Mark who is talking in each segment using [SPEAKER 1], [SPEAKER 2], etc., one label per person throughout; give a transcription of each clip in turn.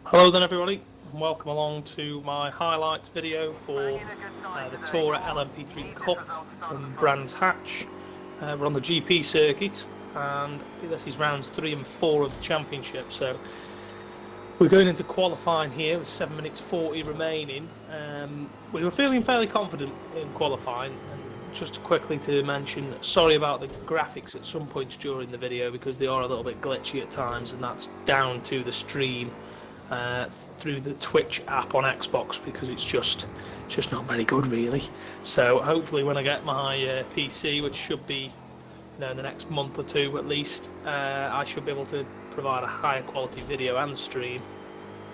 [SPEAKER 1] Hello then everybody, and welcome along to my highlights video for the TORA LMP3 Cup from Brands Hatch. We're on the GP circuit and this is rounds 3 and 4 of the championship, so we're going into qualifying here with 7 minutes 40 remaining. We were feeling fairly confident in qualifying, and just quickly to mention, sorry about the graphics at some points during the video because they are a little bit glitchy at times, and that's down to the stream through the Twitch app on Xbox because it's just not very good really. So hopefully when I get my PC, which should be in the next month or two at least, I should be able to provide a higher quality video and stream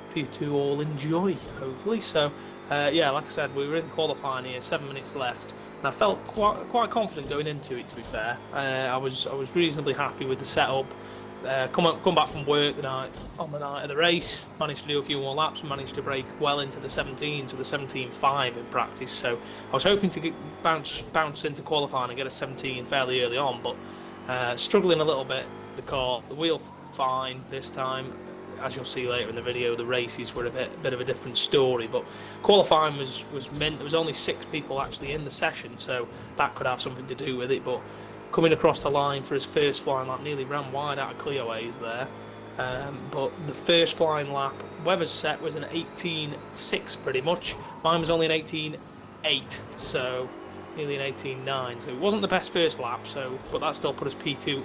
[SPEAKER 1] for you to all enjoy, hopefully. So yeah, like I said, we were in qualifying here, 7 minutes left, and I felt quite confident going into it, to be fair. I was reasonably happy with the setup. Come back from work on the night of the race, managed to do a few more laps and managed to break well into the 17s with a 17.5 in practice. So I was hoping to bounce into qualifying and get a 17 fairly early on, but struggling a little bit. The wheel fine this time. As you'll see later in the video, the races were a bit of a different story, but qualifying was meant there was only 6 people actually in the session, so that could have something to do with it. But coming across the line for his first flying lap, nearly ran wide out of clearaways there. But the first flying lap, Webber's set was an 18.6 pretty much. Mine was only an 18.8, so nearly an 18.9. So it wasn't the best first lap, but that still put us P2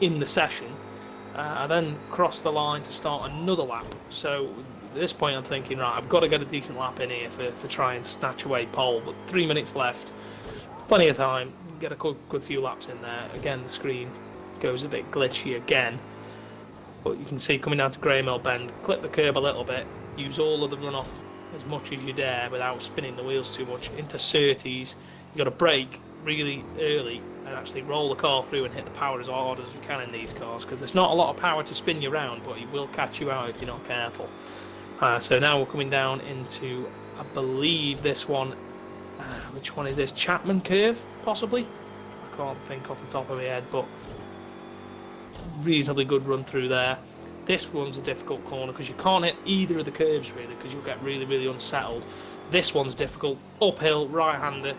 [SPEAKER 1] in the session. I then crossed the line to start another lap. So at this point I'm thinking, right, I've got to get a decent lap in here for try and snatch away pole. But 3 minutes left, plenty of time. Get a good few laps in there. Again, the screen goes a bit glitchy again, but you can see coming down to Grey Mill Bend, clip the curb a little bit, use all of the runoff as much as you dare without spinning the wheels too much. Into Surtees, you got to brake really early and actually roll the car through and hit the power as hard as you can in these cars, because there's not a lot of power to spin you around, but it will catch you out if you're not careful. So now we're coming down into, I believe this one, which one is this? Chapman curve, possibly? I can't think off the top of my head, but reasonably good run through there. This one's a difficult corner because you can't hit either of the curves really, because you'll get really unsettled. This one's difficult, uphill, right-hander,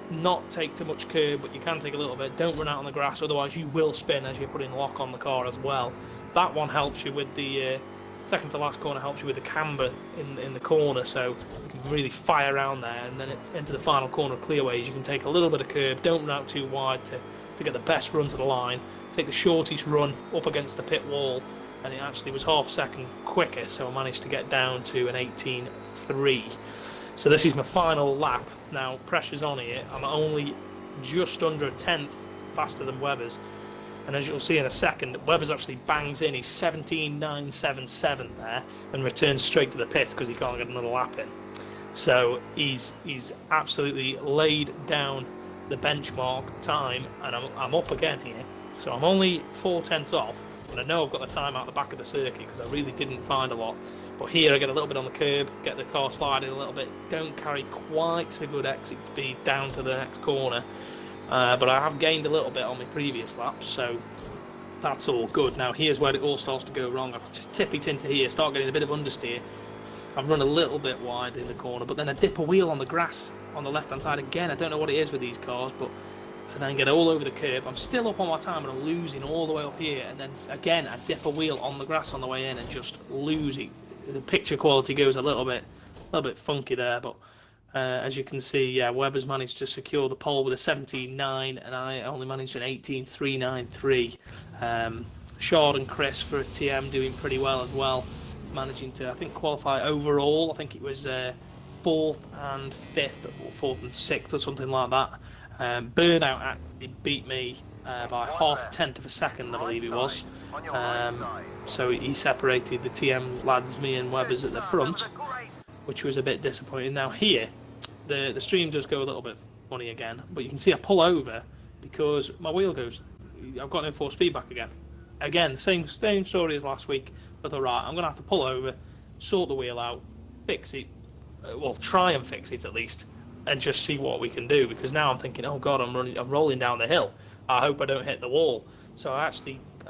[SPEAKER 1] not take too much curb, but you can take a little bit. Don't run out on the grass, otherwise you will spin as you're putting lock on the car as well. That one helps you with the second to last corner, helps you with the camber in the corner, so you can really fire around there, and then into the final corner of clearways you can take a little bit of curb, don't run out too wide to get the best run to the line, take the shortest run up against the pit wall, and it actually was half a second quicker, so I managed to get down to an 18.3. So this is my final lap. Now pressure's on here, I'm only just under a tenth faster than Webber's. And as you'll see in a second, Webber's actually bangs in his 17.977 there and returns straight to the pits because he can't get another lap in. So he's absolutely laid down the benchmark time, and I'm up again here. So I'm only 4/10 off, and I know I've got the time out the back of the circuit because I really didn't find a lot. But here I get a little bit on the curb, get the car sliding a little bit, don't carry quite a good exit speed down to the next corner. But I have gained a little bit on my previous laps, so that's all good. Now here's where it all starts to go wrong. I tip it into here, start getting a bit of understeer. I've run a little bit wide in the corner, but then I dip a wheel on the grass on the left hand side again. I don't know what it is with these cars, but and then get all over the curb. I'm still up on my time and I'm losing all the way up here, and then again I dip a wheel on the grass on the way in and just lose it. The picture quality goes a little bit funky there, but as you can see, yeah, Webber's managed to secure the pole with a 17.9 and I only managed an 18.393. Shard and Chris for a TM doing pretty well as well, managing to, I think, qualify overall. I think it was 4th and 5th or 4th and 6th or something like that. Burnout actually beat me by half a tenth of a second, I believe it was. So he separated the TM lads, me and Webber's at the front, which was a bit disappointing. Now here, the stream does go a little bit funny again, but you can see I pull over because my wheel goes, I've got no force feedback again. Again, same story as last week. I thought, right, I'm going to have to pull over, sort the wheel out, fix it, well, try and fix it at least, and just see what we can do, because now I'm thinking, oh god, I'm rolling down the hill. I hope I don't hit the wall. So I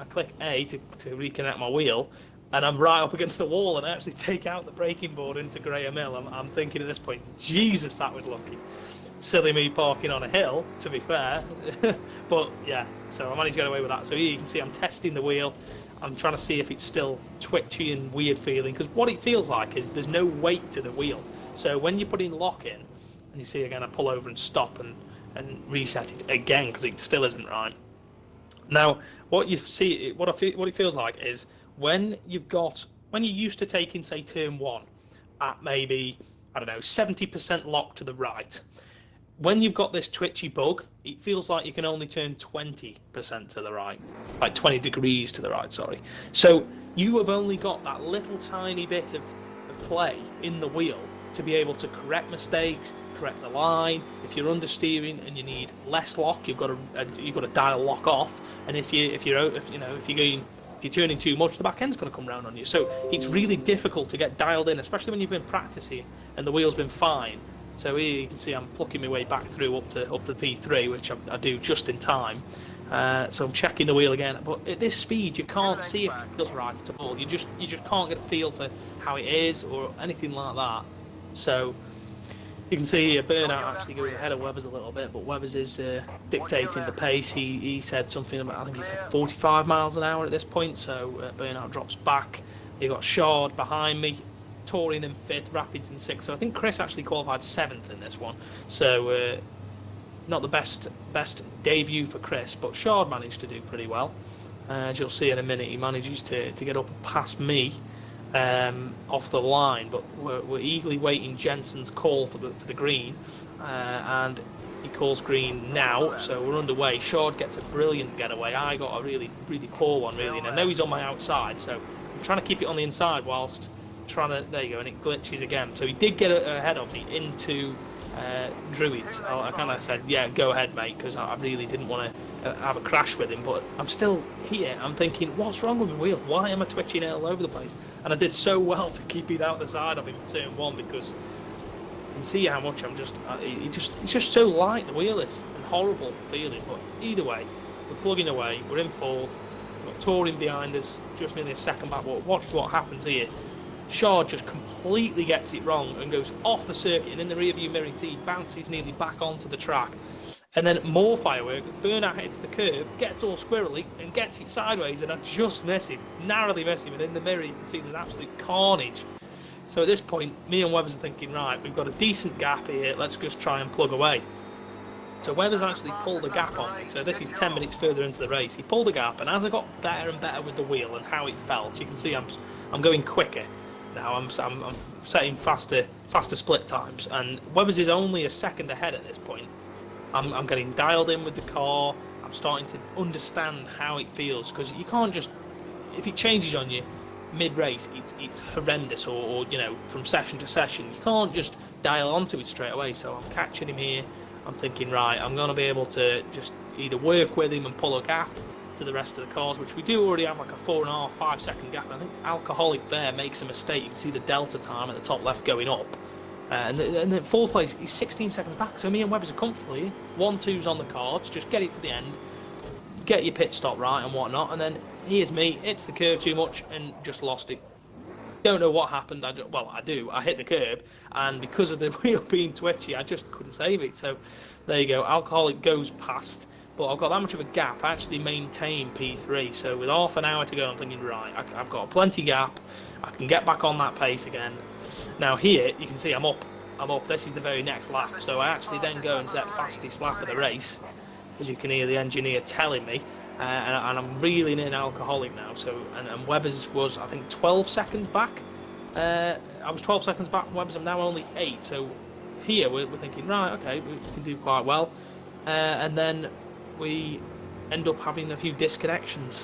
[SPEAKER 1] click A to reconnect my wheel, and I'm right up against the wall, and I actually take out the braking board into Graham Hill. I'm thinking at this point, Jesus, that was lucky. Silly me parking on a hill, to be fair. But yeah, so I managed to get away with that. So here you can see I'm testing the wheel. I'm trying to see if it's still twitchy and weird feeling, because what it feels like is there's no weight to the wheel. So when you put in lock in, and you see again, I pull over and stop and reset it again because it still isn't right. Now, what you see, what it feels like is when you're used to taking, say, turn 1 at maybe, I don't know, 70% lock to the right. When you've got this twitchy bug, it feels like you can only turn 20% to the right, like 20 degrees to the right, sorry. So you have only got that little tiny bit of play in the wheel to be able to correct mistakes, correct the line. If you're understeering and you need less lock, you've got to dial lock off. And if you're turning too much, the back end's going to come round on you. So it's really difficult to get dialed in, especially when you've been practicing and the wheel's been fine. So here you can see I'm plucking my way back through up to the P3, which I do just in time. So I'm checking the wheel again, but at this speed you can't see if it feels right at all. You just can't get a feel for how it is or anything like that. So you can see here Burnout actually goes ahead of Webbers a little bit, but Webbers is dictating the pace. He said something about, I think he said 45 miles an hour at this point, so Burnout drops back. You've got Shard behind me, Touring in 5th, Rapids in 6th. So I think Chris actually qualified 7th in this one. So not the best debut for Chris, but Shard managed to do pretty well. As you'll see in a minute, he manages to get up past me off the line, but we're eagerly waiting Jensen's call for the green, and he calls green now, so we're underway. Shard gets a brilliant getaway. I got a really poor one, really, and I know he's on my outside, so I'm trying to keep it on the inside whilst trying to, there you go, and it glitches again. So he did get ahead of me into Druids. I kind of said, yeah, go ahead, mate, because I really didn't want to have a crash with him, but I'm still here. I'm thinking, what's wrong with my wheel? Why am I twitching it all over the place? And I did so well to keep it out the side of him in turn 1, because you can see how much I'm just, it's just so light, the wheel is, and horrible feeling. But either way, we're plugging away, we're in 4th, we've got Touring behind us, just nearly a second back. But watch what happens here. Shard just completely gets it wrong and goes off the circuit, and in the rearview mirror he bounces nearly back onto the track. And then more firework, Burnout hits the curb, gets all squirrely and gets it sideways, and I just miss him, narrowly miss him, and in the mirror you can see there's absolute carnage. So at this point, me and Webbers are thinking, right, we've got a decent gap here, let's just try and plug away. So Webbers actually pulled a gap on me, so this is 10 minutes further into the race. He pulled a gap, and as I got better and better with the wheel and how it felt, you can see I'm going quicker. Now I'm setting faster split times, and Webbers is only a second ahead at this point. I'm getting dialed in with the car. I'm starting to understand how it feels, because you can't just, if it changes on you mid-race, it's horrendous, or you know, from session to session, you can't just dial onto it straight away. So I'm catching him here. I'm thinking, right, I'm going to be able to just either work with him and pull a gap to the rest of the cars, which we do already have, like a 4.5, 5 second gap. I think Alcoholic there makes a mistake. You can see the delta time at the top left going up, and then 4th place, he's 16 seconds back. So me and Webbers are comfortable here. 1-2's on the cards. Just get it to the end, get your pit stop right and whatnot, and then here's me, hits the curb too much and just lost it. Don't know what happened. I do. I hit the curb, and because of the wheel being twitchy, I just couldn't save it. So there you go. Alcoholic goes past. But I've got that much of a gap. I actually maintain P3, so with half an hour to go, I'm thinking, right, I've got a plenty gap. I can get back on that pace again. Now here, you can see I'm up. This is the very next lap, so I actually then go and set fastest lap of the race, as you can hear the engineer telling me, and I'm reeling in Alcoholic now. So and Webbers was, I think, 12 seconds back. I was 12 seconds back from Webbers. I'm now only 8. So here we're thinking, right, okay, we can do quite well, and then we end up having a few disconnections,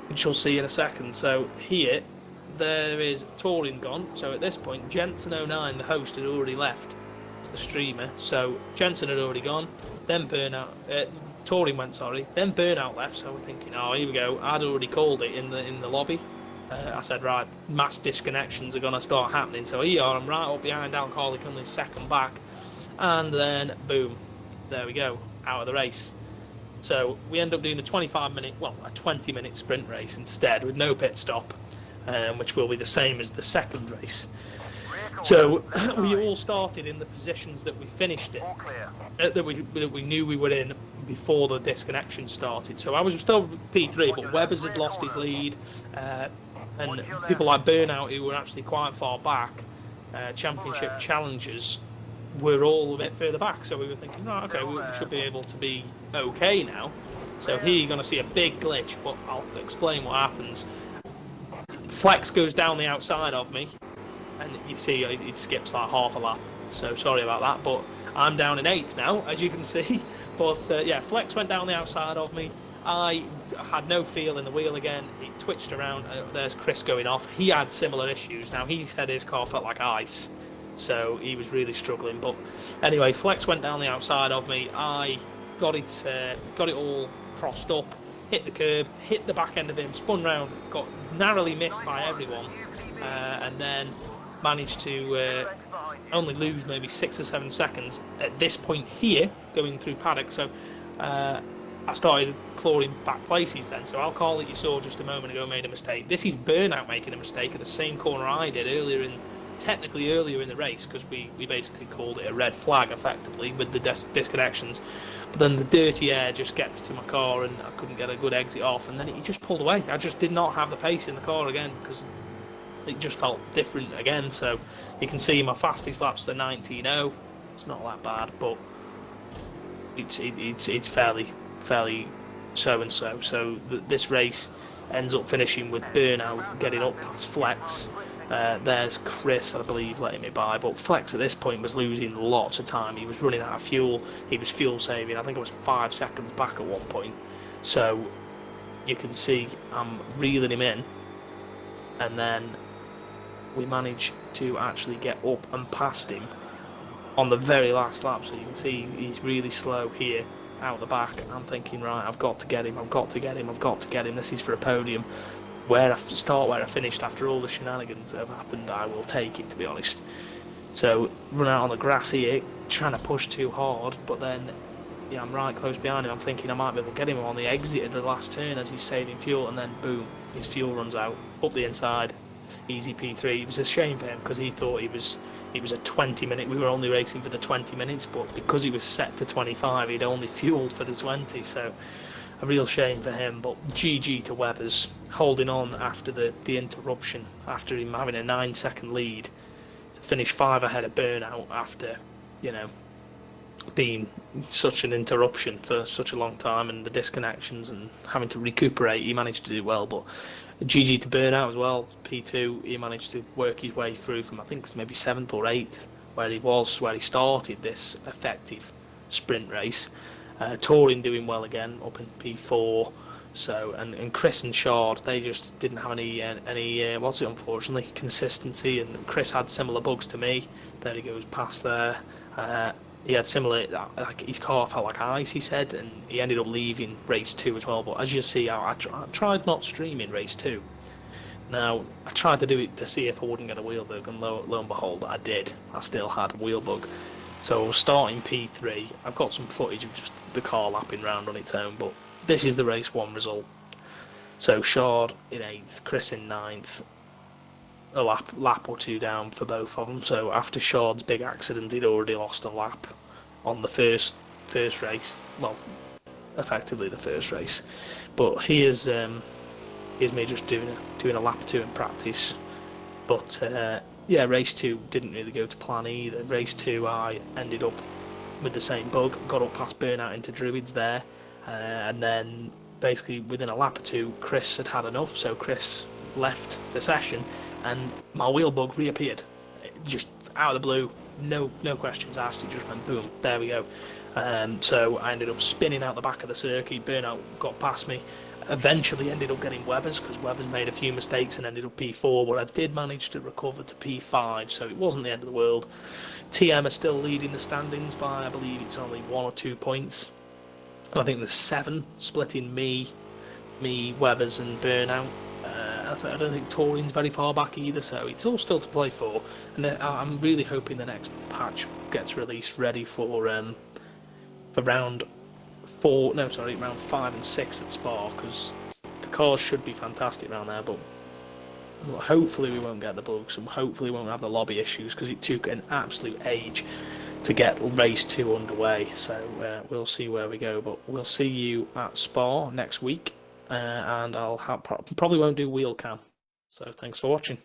[SPEAKER 1] which you'll see in a second. So here, there is Touring gone. So at this point, Jensen09, the host, had already left the streamer. So Jensen had already gone. Then Touring went, sorry. Then Burnout left. So we're thinking, oh, here we go. I'd already called it in the lobby. I said, right, mass disconnections are going to start happening. So here I'm right up behind Alcoholic, only second back, and then boom, there we go, out of the race. So we end up doing a 20-minute sprint race instead, with no pit stop. which will be the same as the second race. So we all started in the positions that we finished in, that we knew we were in before the disconnection started. So I was still P3, but Webbers had lost his lead, and people like Burnout, who were actually quite far back, championship challengers, were all a bit further back. So we were thinking, oh, okay, we should be able to be okay now. So here you're going to see a big glitch, but I'll explain what happens. Flex goes down the outside of me, and you see it skips like half a lap. So sorry about that, but I'm down in 8th now, as you can see. But yeah, Flex went down the outside of me. I had no feel in the wheel again. It twitched around. There's Chris going off. He had similar issues. Now, he said his car felt like ice, so he was really struggling. But anyway, Flex went down the outside of me. I got it all crossed up, hit the curb, hit the back end of him, spun round, got narrowly missed by everyone, and then managed to only lose maybe 6 or 7 seconds at this point here, going through paddock. So I started clawing back places then. So Alcohol, that you saw just a moment ago, made a mistake. This is Burnout making a mistake at the same corner I did technically earlier in the race, because we basically called it a red flag effectively with the disconnections. But then the dirty air just gets to my car and I couldn't get a good exit off, and then he just pulled away. I just did not have the pace in the car again, because it just felt different again. So you can see my fastest laps are 19.0. It's not that bad, but it's fairly so and so. So this race ends up finishing with Burnout getting up past Flex. There's Chris, I believe, letting me by, but Flex at this point was losing lots of time. He was running out of fuel. He was fuel saving. I think it was 5 seconds back at one point. So you can see I'm reeling him in, and then we managed to actually get up and past him on the very last lap. So you can see he's really slow here out the back. I'm thinking, right, I've got to get him. This is for a podium. Where I finished after all the shenanigans that have happened, I will take it, to be honest. So run out on the grass here, trying to push too hard, but then yeah, I'm right close behind him. I'm thinking I might be able to get him on the exit of the last turn as he's saving fuel, and then boom, his fuel runs out up the inside. Easy P3. It was a shame for him, because he thought he was a 20 minute. We were only racing for the 20 minutes, but because he was set to 25, he'd only fueled for the 20. So a real shame for him. But GG to Webbers, holding on after the interruption, after him having a 9-second lead, to finish 5 ahead of Burnout after, being such an interruption for such a long time, and the disconnections and having to recuperate. He managed to do well, but GG to Burnout as well. P2, he managed to work his way through from, I think it's maybe 7th or 8th where he started this effective sprint race. Touring doing well again, up in P4. So and Chris and Shard, they just didn't have any unfortunately, consistency. And Chris had similar bugs to me. There he goes past there. He had similar, like his car felt like ice, he said, and he ended up leaving race 2 as well. But as you see, I tried not streaming race 2. Now, I tried to do it to see if I wouldn't get a wheel bug, and lo and behold, I did. I still had a wheel bug. So starting P3, I've got some footage of just the car lapping round on its own, but this is the race 1 result. So Shard in 8th, Chris in 9th, a lap or 2 down for both of them. So after Shard's big accident, he'd already lost a lap on the first race. Well, effectively the first race. But here's me just doing a lap or 2 in practice. But yeah, race 2 didn't really go to plan either. Race 2, I ended up with the same bug, got up past Burnout into Druids there, and then basically within a lap or 2, Chris had enough, so Chris left the session, and my wheel bug reappeared, just out of the blue, no questions asked. It just went boom, there we go. So I ended up spinning out the back of the circuit. Burnout got past me, eventually ended up getting Webbers, because Webbers made a few mistakes and ended up P4, but I did manage to recover to P5, so it wasn't the end of the world. TM are still leading the standings by, I believe it's only 1 or 2 points. And I think there's 7 splitting me, Webbers and Burnout. I don't think Touring's very far back either, so it's all still to play for. And I'm really hoping the next patch gets released ready for round 5 and 6 at Spa, because the cars should be fantastic around there. But hopefully we won't get the bugs, and hopefully we won't have the lobby issues, because it took an absolute age to get race 2 underway. So we'll see where we go, but we'll see you at Spa next week, and I'll probably won't do wheel cam. So thanks for watching.